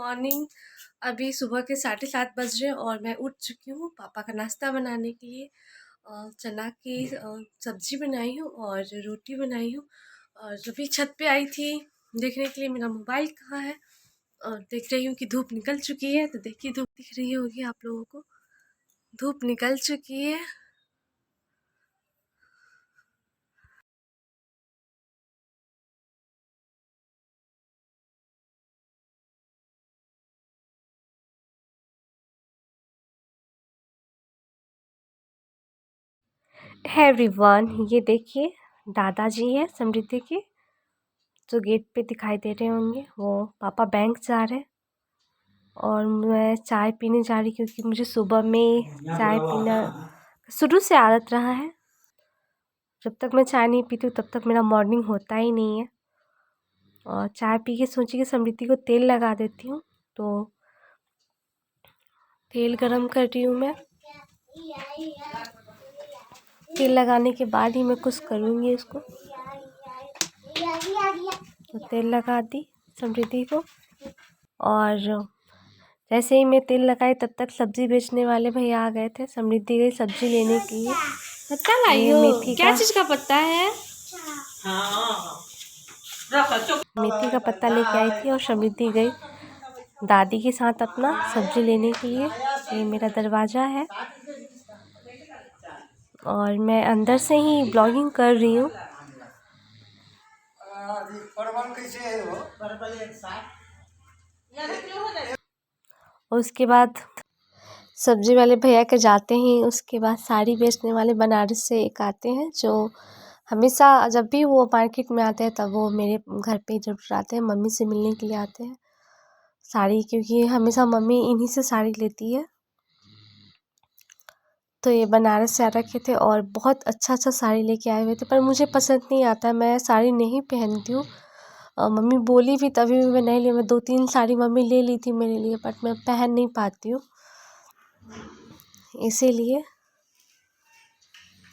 Morning. अभी सुबह के 7:30 बज रहे हैं और मैं उठ चुकी हूँ पापा का नाश्ता बनाने के लिए। चना की सब्जी बनाई हूँ और रोटी बनाई हूँ। और अभी छत पे आई थी देखने के लिए मेरा मोबाइल कहाँ है, और देख रही हूँ कि धूप निकल चुकी है। तो देखिए धूप दिख रही होगी आप लोगों को, धूप निकल चुकी है। है एवरीवन, ये देखिए दादाजी है समृद्धि के, जो गेट पे दिखाई दे रहे होंगे। वो पापा बैंक जा रहे हैं और मैं चाय पीने जा रही, क्योंकि मुझे सुबह में चाय पीना शुरू से आदत रहा है। जब तक मैं चाय नहीं पीती हूँ तब तक मेरा मॉर्निंग होता ही नहीं है। और चाय पी के सोची कि समृद्धि को तेल लगा देती हूँ, तो तेल गरम कर रही हूँ मैं। तेल लगाने के बाद ही मैं कुछ करूँगी इसको। तो तेल लगा दी समृद्धि को, और जैसे ही मैं तेल लगाई तब तक सब्जी बेचने वाले भैया आ गए थे। समृद्धि गई सब्जी लेने के लिए। पत्ता लाई हो? क्या चीज़ का पत्ता है? मेथी का पत्ता लेके आई थी, और समृद्धि गई दादी के साथ अपना सब्जी लेने के लिए। ये मेरा दरवाज़ा है और मैं अंदर से ही ब्लॉगिंग कर रही हूँ। उसके बाद सब्जी वाले भैया के जाते हैं, उसके बाद साड़ी बेचने वाले बनारस से एक आते हैं, जो हमेशा जब भी वो मार्केट में आते हैं तब वो मेरे घर पे जरूर आते हैं, मम्मी से मिलने के लिए आते हैं साड़ी, क्योंकि हमेशा मम्मी इन्हीं से साड़ी लेती है। तो ये बनारस से आ रखे थे और बहुत अच्छा अच्छा साड़ी लेके आए हुए थे, पर मुझे पसंद नहीं आता, मैं साड़ी नहीं पहनती हूँ। मम्मी बोली भी तभी भी मैं नहीं ली। मैं 2-3 साड़ी मम्मी ले ली थी मेरे लिए, बट मैं पहन नहीं पाती हूँ इसीलिए।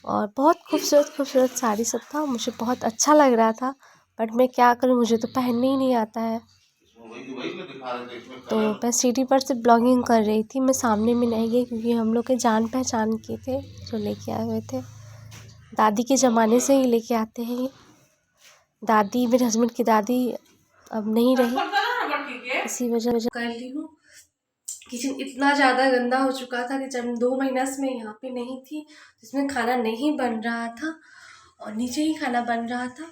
और बहुत खूबसूरत खूबसूरत साड़ी सब था, मुझे बहुत अच्छा लग रहा था, बट मैं क्या करूँ, मुझे तो पहनने ही नहीं आता है। तो मैं सीढ़ी पर से ब्लॉगिंग कर रही थी, मैं सामने में नहीं गई, क्योंकि हम लोग के जान पहचान के थे जो लेके आए हुए थे। दादी के ज़माने से ही लेके आते हैं ये। दादी, मेरे हस्बैंड की दादी अब नहीं रही, इसी वजह कर ली हूँ। किचन इतना ज़्यादा गंदा हो चुका था कि जब 2 महीना से मैं यहाँ पे नहीं थी, जिसमें खाना नहीं बन रहा था और नीचे ही खाना बन रहा था।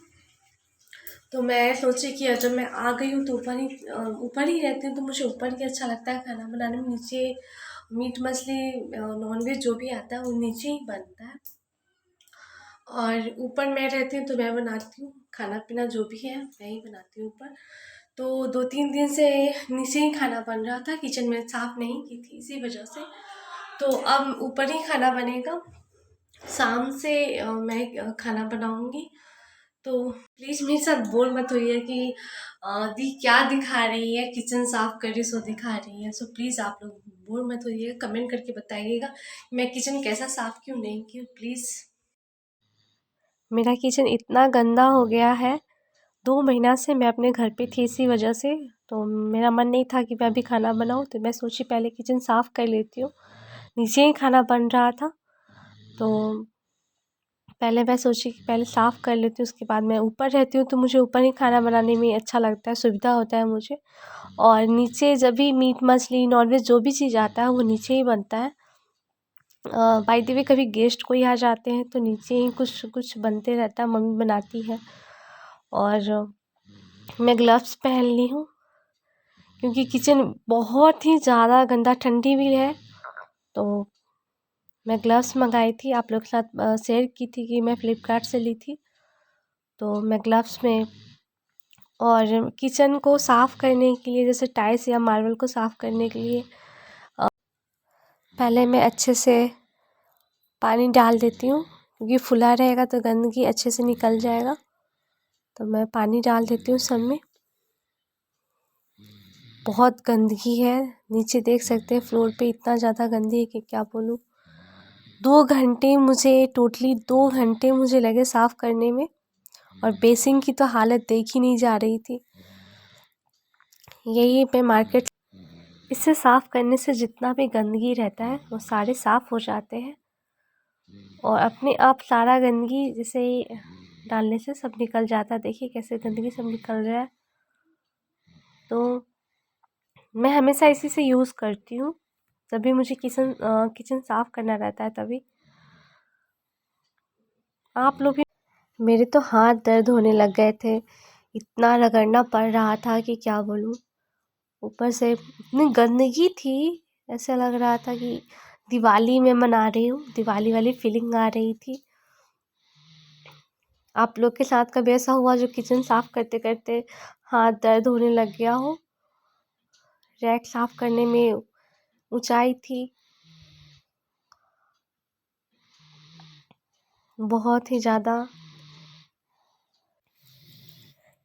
तो मैं सोची कि जब मैं आ गई हूँ तो ऊपर ही रहती हूँ, तो मुझे ऊपर ही अच्छा लगता है खाना बनाने में। नीचे मीट मछली नॉनवेज जो भी आता है वो नीचे ही बनता है, और ऊपर मैं रहती हूँ तो मैं बनाती हूँ खाना पीना जो भी है, मैं ही बनाती हूँ ऊपर। तो 2-3 दिन से नीचे ही खाना बन रहा था, किचन में साफ़ नहीं की थी इसी वजह से। तो अब ऊपर ही खाना बनेगा। शाम से मैं खाना बनाऊंगी। तो प्लीज़ मेरे साथ बोल मत होइए कि दी क्या दिखा रही है, किचन साफ़ कर रही सो दिखा रही है। सो प्लीज़ आप लोग बोल मत होइएगा, कमेंट करके बताइएगा मैं किचन कैसा साफ़ क्यों नहीं की हूँ प्लीज़। मेरा किचन इतना गंदा हो गया है, 2 महीना से मैं अपने घर पे थी इसी वजह से। तो मेरा मन नहीं था कि मैं अभी खाना बनाऊँ, तो मैं सोची पहले किचन साफ़ कर लेती हूँ। नीचे ही खाना बन रहा था, तो पहले मैं सोची कि पहले साफ़ कर लेती हूँ, उसके बाद मैं ऊपर रहती हूँ तो मुझे ऊपर ही खाना बनाने में अच्छा लगता है, सुविधा होता है मुझे। और नीचे जब भी मीट मछली नॉनवेज जो भी चीज़ आता है वो नीचे ही बनता है। बाय द वे कभी गेस्ट कोई आ जाते हैं तो नीचे ही कुछ कुछ बनते रहता है, मम्मी बनाती है। और मैं ग्लव्स पहन ली हूँ, क्योंकि किचन बहुत ही ज़्यादा गंदा, ठंडी भी है। तो मैं ग्लव्स मंगाई थी, आप लोग के साथ शेयर की थी कि मैं फ़्लिपकार्ट से ली थी। तो मैं ग्लव्स में, और किचन को साफ़ करने के लिए, जैसे टाइल्स या मार्बल को साफ़ करने के लिए पहले मैं अच्छे से पानी डाल देती हूँ, क्योंकि फुला रहेगा तो गंदगी अच्छे से निकल जाएगा। तो मैं पानी डाल देती हूँ सब में। बहुत गंदगी है, नीचे देख सकते हैं फ्लोर पे इतना ज़्यादा गंदी है कि क्या बोलूँ। 2 घंटे मुझे, टोटली 2 घंटे मुझे लगे साफ़ करने में, और बेसिन की तो हालत देख ही नहीं जा रही थी। यही मैं मार्केट इसे साफ़ करने से जितना भी गंदगी रहता है वो सारे साफ़ हो जाते हैं और अपने आप सारा गंदगी जैसे ही डालने से सब निकल जाता है। देखिए कैसे गंदगी सब निकल रहा है। तो मैं हमेशा इसी से यूज़ करती हूँ जब भी मुझे किचन साफ़ करना रहता है तभी। आप लोग भी। मेरे तो हाथ दर्द होने लग गए थे, इतना रगड़ना पड़ रहा था कि क्या बोलूँ। ऊपर से इतनी गंदगी थी, ऐसा लग रहा था कि दिवाली में मना रही हूँ, दिवाली वाली फीलिंग आ रही थी। आप लोग के साथ कभी ऐसा हुआ जो किचन साफ़ करते करते हाथ दर्द होने लग गया हो? रैक साफ़ करने में ऊंचाई थी, बहुत ही ज़्यादा।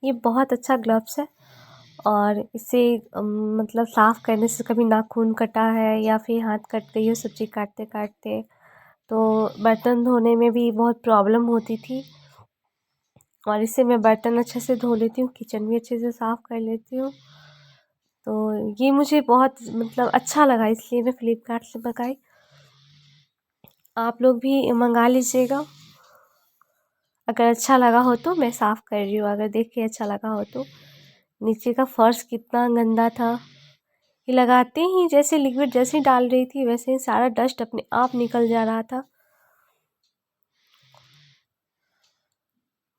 ये बहुत अच्छा ग्लव्स है और इसे मतलब साफ़ करने से कभी नाखून कटा है या फिर हाथ कट गई हो सब्ज़ी काटते काटते, तो बर्तन धोने में भी बहुत प्रॉब्लम होती थी। और इससे मैं बर्तन अच्छे से धो लेती हूँ, किचन भी अच्छे से साफ़ कर लेती हूँ। तो ये मुझे बहुत मतलब अच्छा लगा, इसलिए मैं फ्लिपकार्ट से मंगाई। आप लोग भी मंगा लीजिएगा। अगर अच्छा लगा हो तो मैं साफ़ कर रही हूँ, अगर देख के अच्छा लगा हो तो। नीचे का फर्श कितना गंदा था, ये लगाते ही जैसे लिक्विड जैसे ही डाल रही थी वैसे ही सारा डस्ट अपने आप निकल जा रहा था।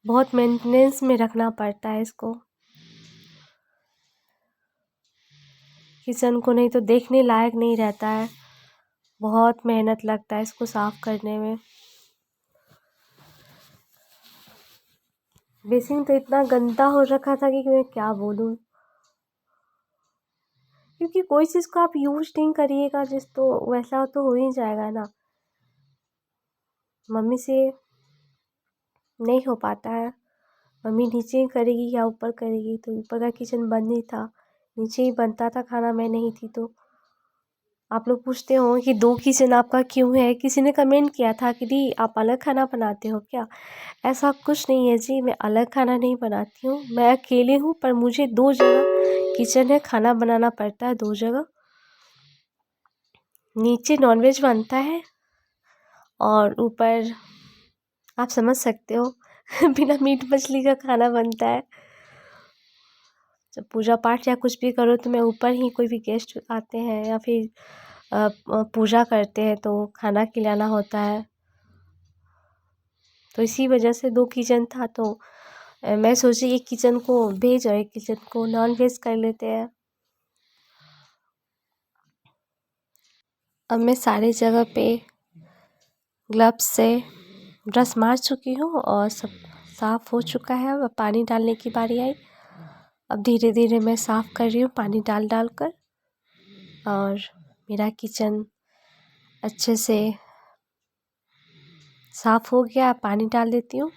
बहुत मेंटेनेंस में रखना पड़ता है इसको, किचन को, नहीं तो देखने लायक नहीं रहता है। बहुत मेहनत लगता है इसको साफ़ करने में। बेसिन तो इतना गंदा हो रखा था कि मैं क्या बोलूँ, क्योंकि कोई चीज़ को आप यूज नहीं करिएगा जिस तो वैसा तो हो ही जाएगा ना। मम्मी से नहीं हो पाता है, मम्मी नीचे करेगी या ऊपर करेगी, तो ऊपर का किचन बंद ही था, नीचे ही बनता था खाना, मैं नहीं थी तो। आप लोग पूछते हो कि दो किचन आपका क्यों है, किसी ने कमेंट किया था कि दी आप अलग खाना बनाते हो क्या? ऐसा कुछ नहीं है जी, मैं अलग खाना नहीं बनाती हूँ, मैं अकेले हूँ, पर मुझे दो जगह किचन है, खाना बनाना पड़ता है दो जगह। नीचे नॉनवेज बनता है और ऊपर आप समझ सकते हो बिना मीट मछली का खाना बनता है। जब पूजा पाठ या कुछ भी करो तो मैं ऊपर ही, कोई भी गेस्ट आते हैं या फिर पूजा करते हैं तो खाना खिलाना होता है, तो इसी वजह से दो किचन था। तो मैं सोची एक किचन को वेज और एक किचन को नॉन वेज कर लेते हैं। अब मैं सारी जगह पे ग्लव्स से ब्रश मार चुकी हूँ और सब साफ़ हो चुका है। अब पानी डालने की बारी आई, अब धीरे धीरे मैं साफ़ कर रही हूँ पानी डाल डाल कर। और मेरा किचन अच्छे से साफ़ हो गया। पानी डाल देती हूँ,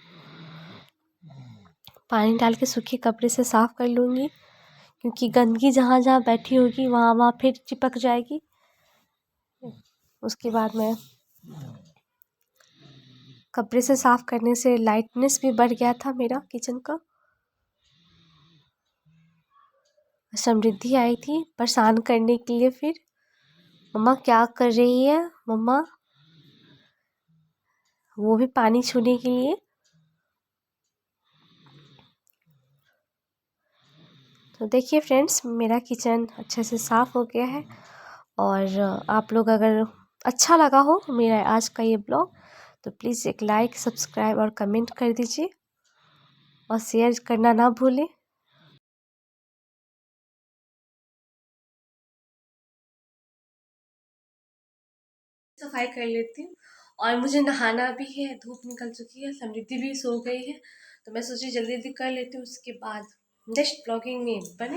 पानी डाल के सूखे कपड़े से साफ़ कर लूँगी, क्योंकि गंदगी जहाँ जहाँ बैठी होगी वहाँ वहाँ फिर चिपक जाएगी। उसके बाद मैं कपड़े से साफ़ करने से लाइटनेस भी बढ़ गया था मेरा किचन का। समृद्धि आई थी परेशान करने के लिए, फिर मम्मा क्या कर रही है मम्मा, वो भी पानी छूने के लिए। तो देखिए फ्रेंड्स, मेरा किचन अच्छे से साफ़ हो गया है। और आप लोग अगर अच्छा लगा हो मेरा आज का ये ब्लॉग तो प्लीज़ एक लाइक, सब्सक्राइब और कमेंट कर दीजिए और शेयर करना ना भूलें। सफाई कर लेती हूँ और मुझे नहाना भी है, धूप निकल चुकी है, समृद्धि भी सो गई है, तो मैं सोची जल्दी जल्दी कर लेती हूँ, उसके बाद नेक्स्ट ब्लॉगिंग में बने।